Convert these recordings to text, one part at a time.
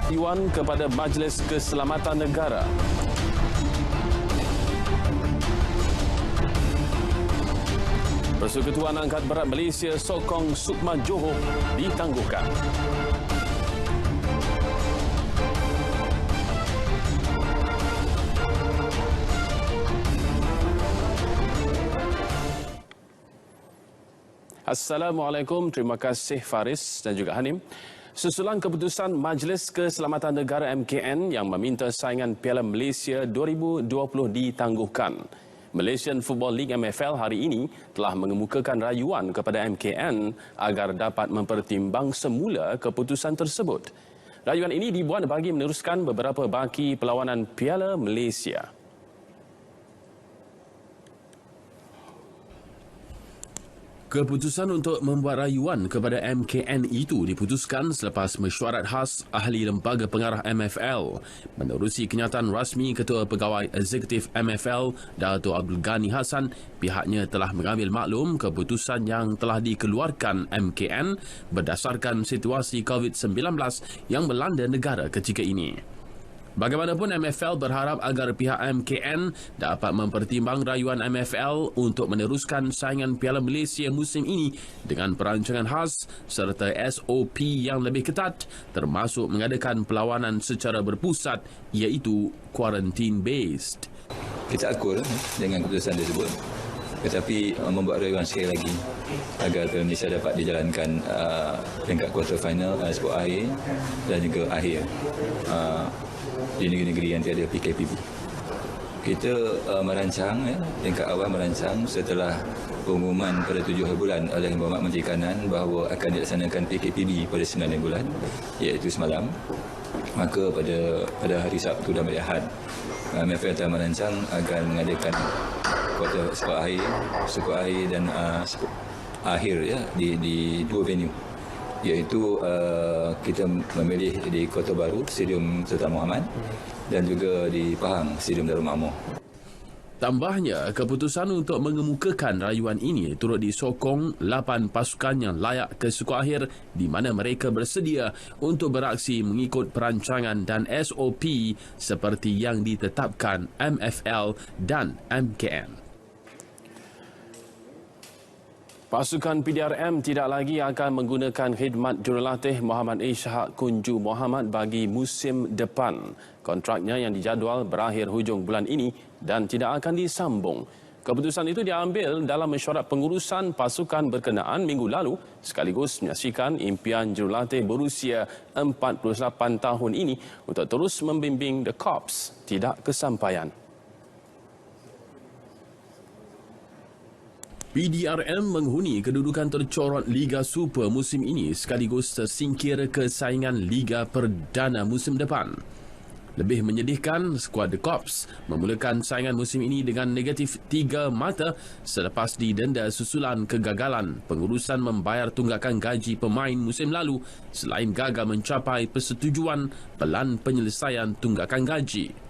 Iwan kepada Majlis Keselamatan Negara. Persekutuan Angkat Berat Malaysia sokong Sukma Johor ditangguhkan. Assalamualaikum, terima kasih Faris dan juga Hanim. Susulan keputusan Majlis Keselamatan Negara MKN yang meminta saingan Piala Malaysia 2020 ditangguhkan. Malaysian Football League MFL hari ini telah mengemukakan rayuan kepada MKN agar dapat mempertimbang semula keputusan tersebut. Rayuan ini dibuat bagi meneruskan beberapa baki perlawanan Piala Malaysia. Keputusan untuk membuat rayuan kepada MKN itu diputuskan selepas mesyuarat khas ahli lembaga pengarah MFL menerusi kenyataan rasmi Ketua Pegawai Eksekutif MFL Dato' Abdul Ghani Hassan. Pihaknya telah mengambil maklum keputusan yang telah dikeluarkan MKN berdasarkan situasi COVID-19 yang melanda negara ketika ini. Bagaimanapun, MFL berharap agar pihak MKN dapat mempertimbang rayuan MFL untuk meneruskan saingan Piala Malaysia musim ini dengan perancangan khas serta SOP yang lebih ketat, termasuk mengadakan perlawanan secara berpusat iaitu quarantine based. Kita akur dengan keputusan tersebut, tetapi membuat rayuan sekali lagi agar Piala Malaysia dapat dijalankan peringkat quarter final, sport akhir dan juga akhir di negeri-negeri yang tiada PKPB. Kita merancang, tingkat awal merancang setelah pengumuman pada 7 bulan oleh Berhormat Menteri Kanan bahawa akan dilaksanakan PKPB pada 9 bulan, iaitu semalam. Maka pada hari Sabtu dan hari Ahad, MFL telah merancang agar mengadakan kuarter skor akhir dan skor akhir di dua venue, iaitu kita memilih di Kota Baru, Stadium Sultan Muhammad, dan juga di Pahang, Stadium Darul Ma'amur. Tambahnya, keputusan untuk mengemukakan rayuan ini turut disokong 8 pasukan yang layak ke skor akhir di mana mereka bersedia untuk beraksi mengikut perancangan dan SOP seperti yang ditetapkan MFL dan MKN. Pasukan PDRM tidak lagi akan menggunakan khidmat jurulatih Muhammad Ishaq Kunju Muhammad bagi musim depan. Kontraknya yang dijadual berakhir hujung bulan ini dan tidak akan disambung. Keputusan itu diambil dalam mesyuarat pengurusan pasukan berkenaan minggu lalu sekaligus menyaksikan impian jurulatih berusia 48 tahun ini untuk terus membimbing The Corps tidak kesampaian. PDRM menghuni kedudukan tercorot Liga Super musim ini sekaligus tersingkir ke saingan Liga Perdana musim depan. Lebih menyedihkan, skuad The Corps memulakan saingan musim ini dengan negatif 3 mata selepas didenda susulan kegagalan pengurusan membayar tunggakan gaji pemain musim lalu selain gagal mencapai persetujuan pelan penyelesaian tunggakan gaji.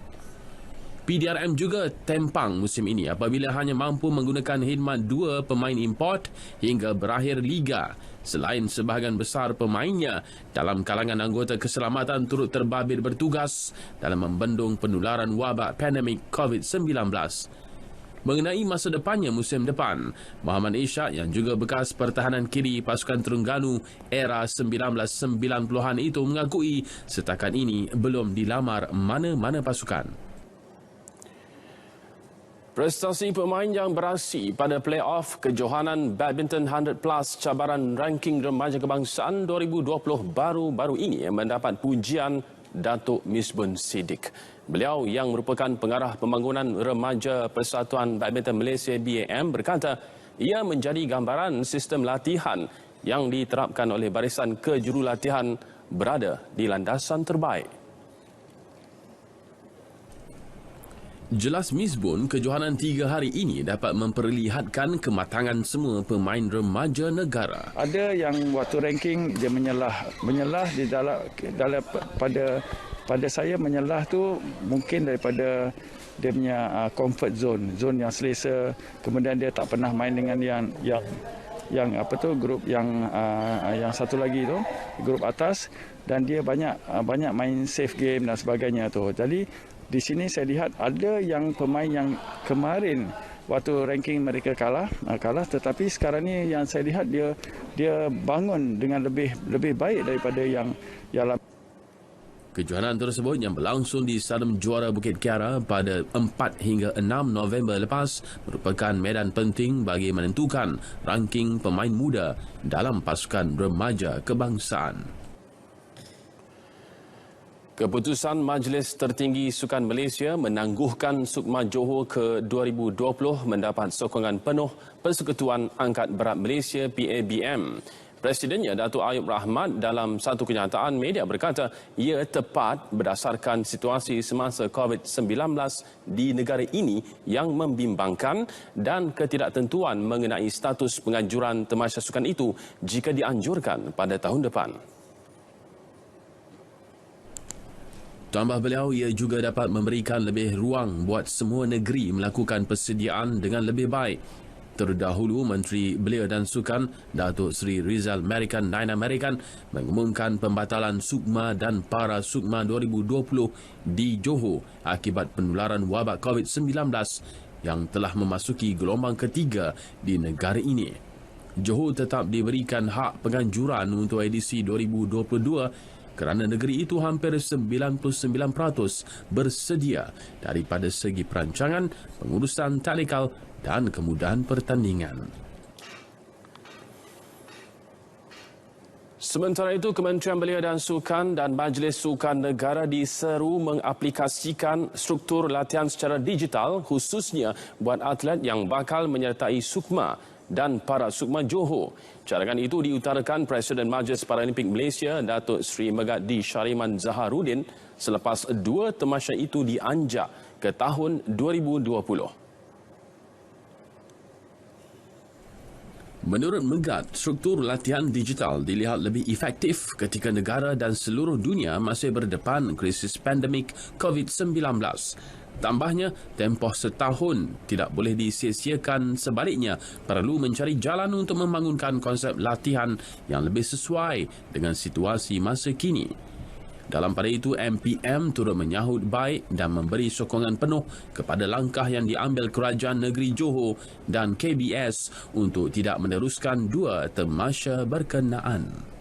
PDRM juga tempang musim ini apabila hanya mampu menggunakan khidmat 2 pemain import hingga berakhir liga. Selain sebahagian besar pemainnya dalam kalangan anggota keselamatan turut terbabit bertugas dalam membendung penularan wabak pandemik COVID-19. Mengenai masa depannya musim depan, Muhammad Ishaq yang juga bekas pertahanan kiri pasukan Terengganu era 1990-an itu mengakui setakat ini belum dilamar mana-mana pasukan. Prestasi pemain yang beraksi pada play-off kejohanan Badminton 100 Plus cabaran ranking remaja kebangsaan 2020 baru-baru ini mendapat pujian Datuk Misbun Siddiq. Beliau yang merupakan pengarah pembangunan remaja Persatuan Badminton Malaysia BAM berkata ia menjadi gambaran sistem latihan yang diterapkan oleh barisan kejurulatihan berada di landasan terbaik. Jelas Misbun, kejohanan 3 hari ini dapat memperlihatkan kematangan semua pemain remaja negara. Ada yang waktu ranking dia menyelah di dalam pada saya menyelah tu mungkin daripada dia punya comfort zone yang selesa, kemudian dia tak pernah main dengan yang grup yang satu lagi tu, grup atas, dan dia banyak main safe game dan sebagainya tu. Jadi di sini saya lihat ada yang pemain yang kemarin waktu ranking mereka kalah, tetapi sekarang ni yang saya lihat dia bangun dengan lebih baik daripada yang Kejohanan tersebut yang berlangsung di Stadium Juara Bukit Kiara pada 4 hingga 6 November lepas merupakan medan penting bagi menentukan ranking pemain muda dalam pasukan remaja kebangsaan. Keputusan Majlis Tertinggi Sukan Malaysia menangguhkan Sukma Johor ke 2020 mendapat sokongan penuh Persekutuan Angkat Berat Malaysia PABM. Presidennya Datuk Ayub Rahmat dalam satu kenyataan media berkata ia tepat berdasarkan situasi semasa COVID-19 di negara ini yang membimbangkan dan ketidaktentuan mengenai status penganjuran tamasya sukan itu jika dianjurkan pada tahun depan. Tambah beliau, ia juga dapat memberikan lebih ruang buat semua negeri melakukan persediaan dengan lebih baik. Terdahulu, Menteri Belia dan Sukan, Datuk Seri Rizal Merican Nain American, mengumumkan pembatalan Sukma dan Para Sukma 2020 di Johor akibat penularan wabak COVID-19 yang telah memasuki gelombang ketiga di negara ini. Johor tetap diberikan hak penganjuran untuk edisi 2022 kerana negeri itu hampir 99% bersedia daripada segi perancangan, pengurusan teknikal dan kemudahan pertandingan. Sementara itu, Kementerian Belia dan Sukan dan Majlis Sukan Negara diseru mengaplikasikan struktur latihan secara digital khususnya buat atlet yang bakal menyertai Sukma dan Para Sukma Johor. Cadangan itu diutarakan Presiden Majlis Paralimpik Malaysia, Datuk Seri Megati Syariman Zaharuddin selepas dua tamasya itu dianjak ke tahun 2020. Menurut Megat, struktur latihan digital dilihat lebih efektif ketika negara dan seluruh dunia masih berdepan krisis pandemik COVID-19. Tambahnya, tempoh setahun tidak boleh disia-siakan, sebaliknya perlu mencari jalan untuk membangunkan konsep latihan yang lebih sesuai dengan situasi masa kini. Dalam pada itu, MPM turut menyahut baik dan memberi sokongan penuh kepada langkah yang diambil Kerajaan Negeri Johor dan KBS untuk tidak meneruskan dua tamasya berkenaan.